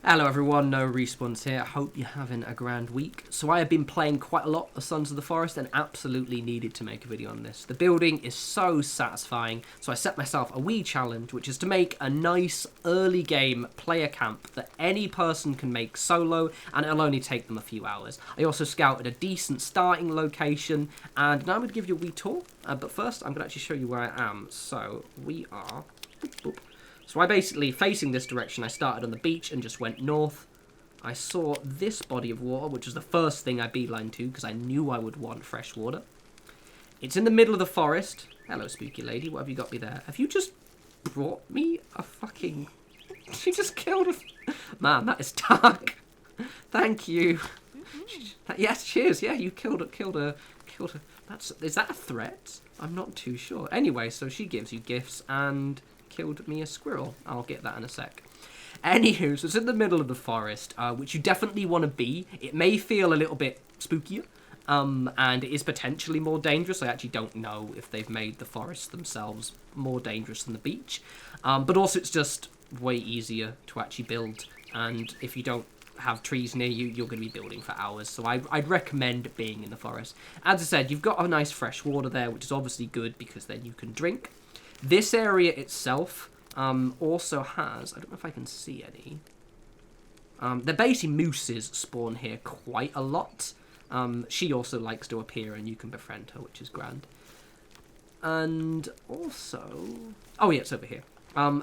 Hello everyone, No Respawns here. I hope you're having a grand week. So I have been playing quite a lot of Sons of the Forest and absolutely needed to make a video on this. The building is so satisfying, so I set myself a wee challenge, which is to make a nice early game player camp that any person can make solo, and it'll only take them a few hours. I also scouted a decent starting location, and now I'm going to give you a wee tour. But first, I'm going to actually show you where I am. So we are... So I basically, facing this direction, I started on the beach and just went north. I saw this body of water, which was the first thing I beelined to, because I knew I would want fresh water. It's in the middle of the forest. Hello, spooky lady. What have you got me there? Have you just brought me a fucking... She just killed a... Man, that is dark. Thank you. Yes, cheers. Yeah, you killed a... Is that a threat? I'm not too sure. Anyway, so she gives you gifts and... killed me a squirrel. I'll get that in a sec. Anywho, so it's in the middle of the forest, which you definitely want to be. It may feel a little bit spookier, and it is potentially more dangerous. I actually don't know if they've made the forest themselves more dangerous than the beach. But also it's just way easier to actually build, and if you don't have trees near you, you're going to be building for hours. So I'd recommend being in the forest. As I said, you've got a nice fresh water there, which is obviously good because then you can drink. This area itself also has... I don't know if I can see any. The basically mooses spawn here quite a lot. She also likes to appear and you can befriend her, which is grand. And also... Oh yeah, it's over here.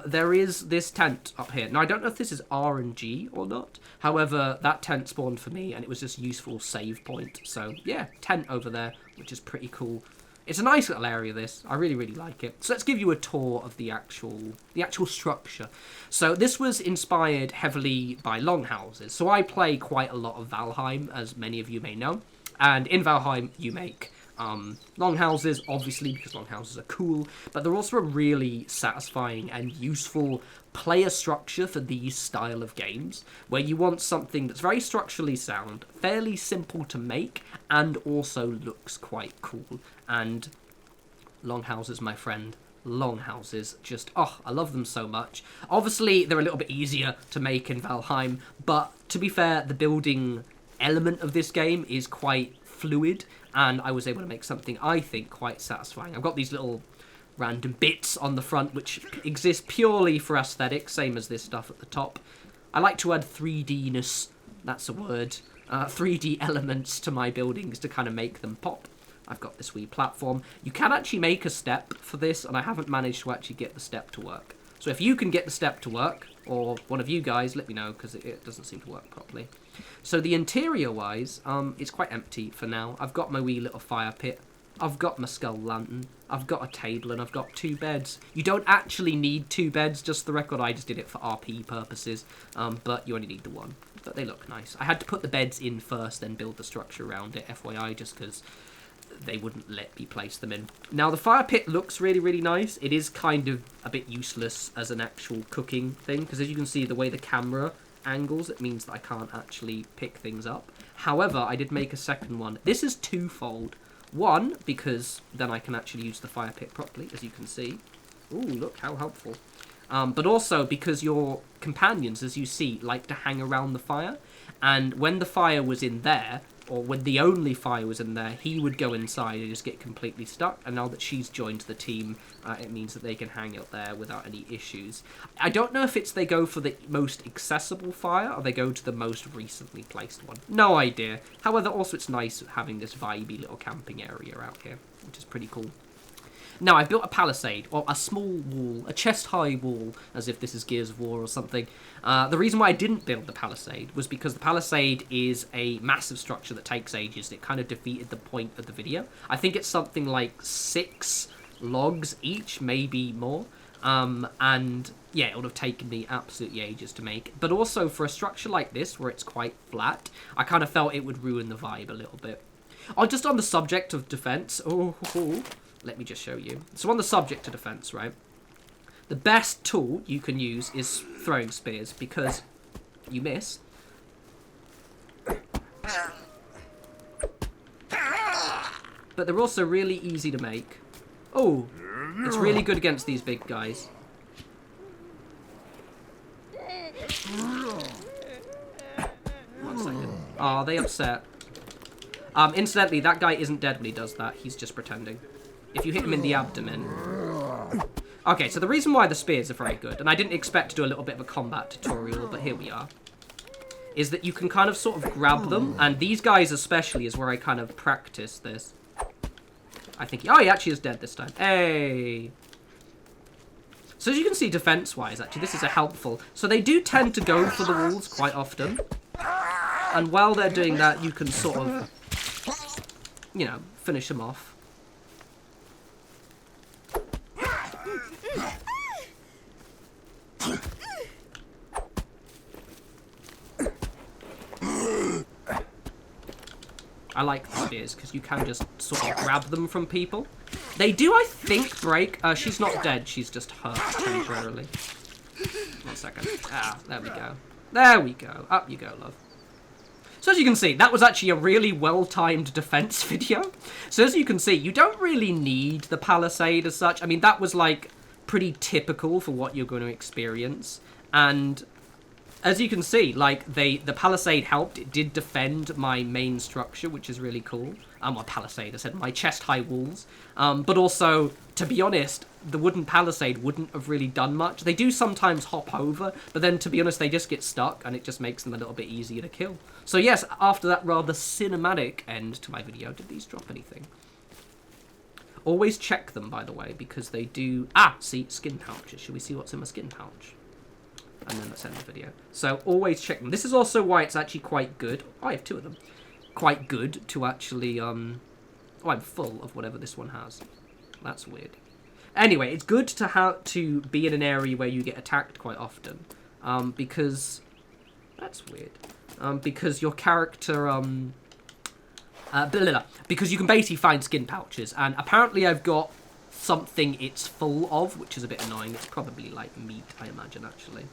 There is this tent up here. Now, I don't know if this is RNG or not. However, that tent spawned for me and it was just a useful save point. So yeah, tent over there, which is pretty cool. It's a nice little area, this. I really, really like it. So let's give you a tour of the actual structure. So this was inspired heavily by longhouses. So I play quite a lot of Valheim, as many of you may know. And in Valheim, you make longhouses, obviously, because longhouses are cool. But they're also a really satisfying and useful player structure for these style of games, where you want something that's very structurally sound, fairly simple to make, and also looks quite cool. And longhouses, my friend, longhouses, just, oh, I love them so much. Obviously, they're a little bit easier to make in Valheim, but to be fair, the building element of this game is quite fluid, and I was able to make something, I think, quite satisfying. I've got these little random bits on the front which exist purely for aesthetics, same as this stuff at the top. I like to add 3D-ness, that's a word, 3D elements to my buildings to kind of make them pop. I've got this wee platform. You can actually make a step for this, and I haven't managed to actually get the step to work. So if you can get the step to work, or one of you guys, let me know, because it doesn't seem to work properly. So the interior-wise, it's quite empty for now. I've got my wee little fire pit. I've got my skull lantern, I've got a table, and I've got 2 beds. You don't actually need 2 beds, just the record, I just did it for RP purposes, but you only need the 1. But they look nice. I had to put the beds in first, then build the structure around it, FYI, just because they wouldn't let me place them in. Now, the fire pit looks really, really nice. It is kind of a bit useless as an actual cooking thing, because as you can see, the way the camera angles, it means that I can't actually pick things up. However, I did make a second one. This is twofold. One, because then I can actually use the fire pit properly, as you can see. Ooh, look how helpful. But also because your companions, as you see, like to hang around the fire. And when the fire was in there, or when the only fire was in there, he would go inside and just get completely stuck. And now that she's joined the team, it means that they can hang out there without any issues. I don't know if it's they go for the most accessible fire or they go to the most recently placed one. No idea. However, also it's nice having this vibey little camping area out here, which is pretty cool. Now, I built a palisade, or a small wall, a chest-high wall, as if this is Gears of War or something. The reason why I didn't build the palisade was because the palisade is a massive structure that takes ages. It kind of defeated the point of the video. I think it's something like 6 logs each, maybe more. And yeah, it would have taken me absolutely ages to make. But also, for a structure like this, where it's quite flat, I kind of felt it would ruin the vibe a little bit. Oh, just on the subject of defense... Let me just show you. So on the subject of defense, right? The best tool you can use is throwing spears because you miss. But they're also really easy to make. Oh, it's really good against these big guys. Are they upset? Incidentally, that guy isn't dead when he does that. He's just pretending. If you hit him in the abdomen... Okay, so the reason why the spears are very good, and I didn't expect to do a little bit of a combat tutorial, but here we are, is that you can kind of sort of grab them, and these guys especially is where I kind of practice this. I think... Oh, he actually is dead this time. Hey! So as you can see, defense-wise, actually, this is a helpful... So they do tend to go for the walls quite often. And while they're doing that, you can sort of, you know, finish them off. I like the spears because you can just sort of grab them from people. They do, I think, break. She's not dead. She's just hurt temporarily. 1 second. Ah, there we go. There we go. Up you go, love. So as you can see, that was actually a really well-timed defense video. So as you can see, you don't really need the palisade as such. I mean, that was like pretty typical for what you're going to experience. And as you can see, like, the palisade helped. It did defend my main structure, which is really cool. My palisade, I said my chest-high walls. But also, to be honest, the wooden palisade wouldn't have really done much. They do sometimes hop over, but then, to be honest, they just get stuck, and it just makes them a little bit easier to kill. So yes, after that rather cinematic end to my video, did these drop anything? Always check them, by the way, because they do... Ah, see, skin pouches. Should we see what's in my skin pouch? And then let's end the video. So always check them. This is also why it's actually quite good. Oh, I have 2 of them. Quite good to actually, Oh, I'm full of whatever this one has. That's weird. Anyway, it's good to be in an area where you get attacked quite often. Because... That's weird. Because your character, because you can basically find skin pouches. And apparently I've got something it's full of, which is a bit annoying. It's probably like meat, I imagine, actually.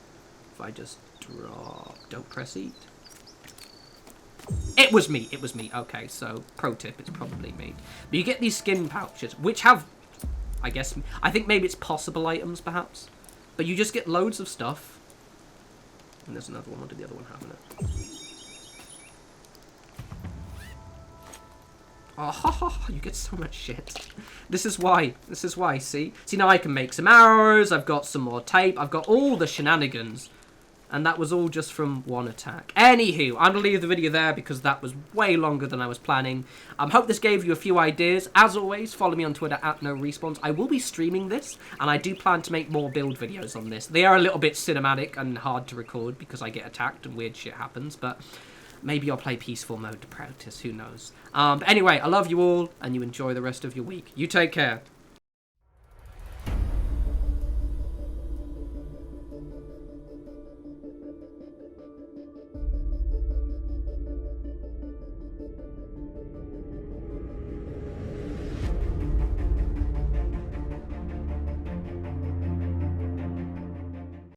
If I just drop... Don't press eat. It was meat. It was meat. Okay, so pro tip, it's probably meat. But you get these skin pouches, which have, I guess, I think maybe it's possible items, perhaps. But you just get loads of stuff. And there's another one. What did the other one have in it? Oh, you get so much shit. This is why. This is why, see? See, now I can make some arrows. I've got some more tape. I've got all the shenanigans. And that was all just from one attack. Anywho, I'm going to leave the video there because that was way longer than I was planning. Hope this gave you a few ideas. As always, follow me on Twitter at norespawns. I will be streaming this, and I do plan to make more build videos on this. They are a little bit cinematic and hard to record because I get attacked and weird shit happens, but maybe I'll play peaceful mode to practice. Who knows? But anyway, I love you all, and you enjoy the rest of your week. You take care.